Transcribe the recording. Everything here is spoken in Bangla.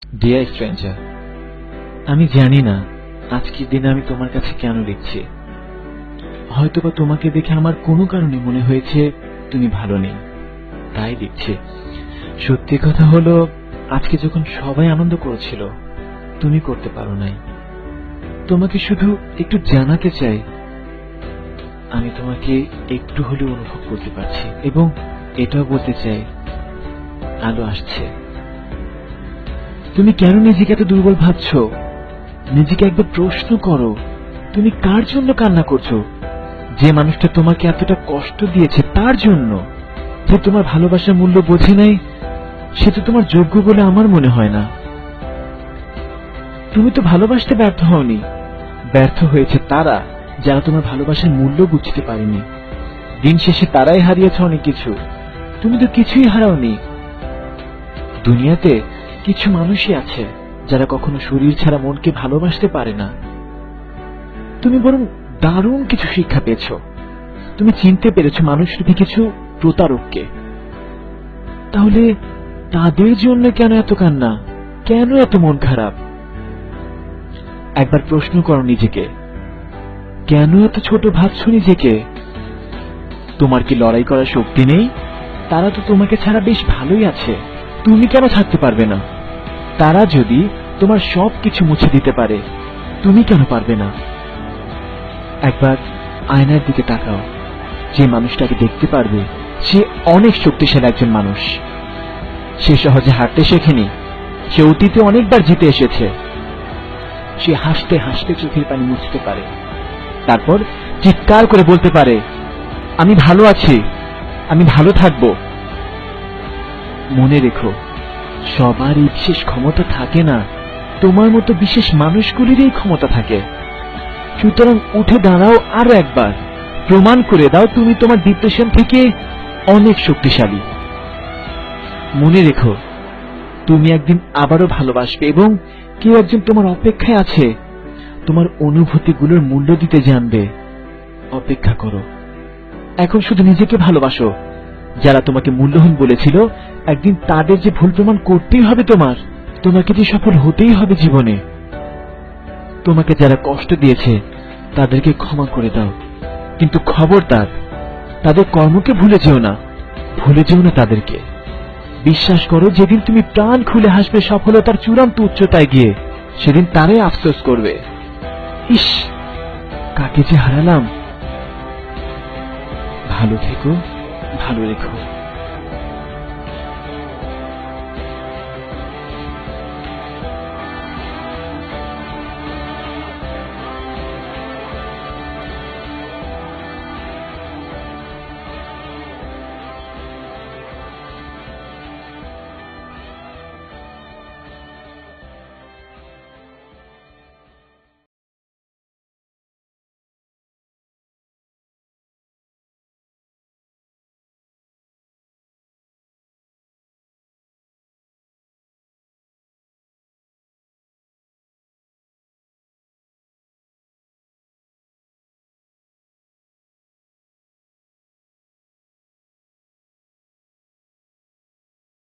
ডিয়ার স্ট্রেঞ্জার, আমি জানি না আজকের দিনে আমি তোমার কাছে কেন লিখছি। হয়তোবা তোমাকে দেখে আমার কোনো কারণে মনে হয়েছে তুমি ভালো নেই, তাই লিখছি। সত্যি কথা হলো, আজকে যখন সবাই আনন্দ করেছিল তুমি করতে পারো নাই। তোমাকে শুধু একটু জানাতে চাই, আমি তোমাকে একটু হলেও অনুভব করতে পারছি, এবং এটাও বলতে চাই আলো আসছে। তুমি কেন নিজেকে এত দুর্বল ভাবছো? নিজেকে একবার প্রশ্ন করো, তুমি কার জন্য কান্না করছো? যে মানুষটা তোমাকে এতটা কষ্ট দিয়েছে তার জন্য। যে তোমার ভালোবাসার মূল্য বোঝে নাই, সে তো তোমার যোগ্য বলে আমার মনে হয় না। তুমি তো ভালোবাসতে ব্যর্থ হওনি, ব্যর্থ হয়েছে তারা যারা তোমার ভালোবাসার মূল্য বুঝতে পারেনি। দিন শেষে তারাই হারিয়েছে অনেক কিছু, তুমি তো কিছুই হারাওনি। দুনিয়াতে কিছু মানুষই আছে যারা কখনো শরীর ছাড়া মনকে ভালোবাসতে পারে না। তুমি বরং দারুণ কিছু শিক্ষা পেয়েছো। তুমি চিনতে পেরেছো মানুষরূপী কিছু প্রতারককে। তাহলে তাদের জন্য কেন এত কান্না, কেন এত মন খারাপ? একবার প্রশ্ন করো নিজেকে, কেন এত ছোট ভাবছো নিজেকে? তোমার কি লড়াই করার শক্তি নেই? তারা তো তোমাকে ছাড়া বেশ ভালোই আছে, তুমি কেন থাকতে পারবে না? তারা যদি তোমার সবকিছু মুছে দিতে পারে, তুমি কেন পারবে না? একবার আয়নার দিকে তাকাও। যে মানুষটাকে দেখতে পারবে সে অনেক শক্তিশালী একজন মানুষ। সে সহজে হাঁটতে শেখেনি, সে অতীতে অনেকবার জিতে এসেছে। সে হাসতে হাসতে চোখের পানি মুছতে পারে, তারপর চিৎকার করে বলতে পারে, আমি ভালো আছি, আমি ভালো থাকব। মনে রেখো, সবারই বিশেষ ক্ষমতা থাকে না, তোমার মতো বিশেষ মানুষগুলিরই ক্ষমতা থাকে। সুতরাং উঠে দাঁড়াও, আরো একবার প্রমাণ করে দাও তুমি তোমার ডিপ্রেশন থেকে অনেক শক্তিশালী। মনে রেখো, তুমি একদিন আবারও ভালোবাসবে, এবং কেউ একজন তোমার অপেক্ষায় আছে, তোমার অনুভূতিগুলোর মূল্য দিতে জানবে। অপেক্ষা করো, এখন শুধু নিজেকে ভালোবাসো। যারা তোমাকে মূল্যহীন বলেছিল, একদিন তাদের যে ভুল প্রমাণ করতেই হবে তোমাকে যে সফল হতেই হবে জীবনে। তোমাকে যারা কষ্ট দিয়েছে তাদেরকে ক্ষমা করে দাও, কিন্তু খবরদার তাদের কর্মকে ভুলে যেও না, ভুলে যেও না তাদেরকে। বিশ্বাস করো, যেদিন তুমি প্রাণ খুলে হাসবে সফলতার চূড়ান্ত উচ্চতায় গিয়ে, সেদিন তারাই আফসোস করবে, ইস কাকে যে হারালাম। ভালো থেকো, ভালো রেখো।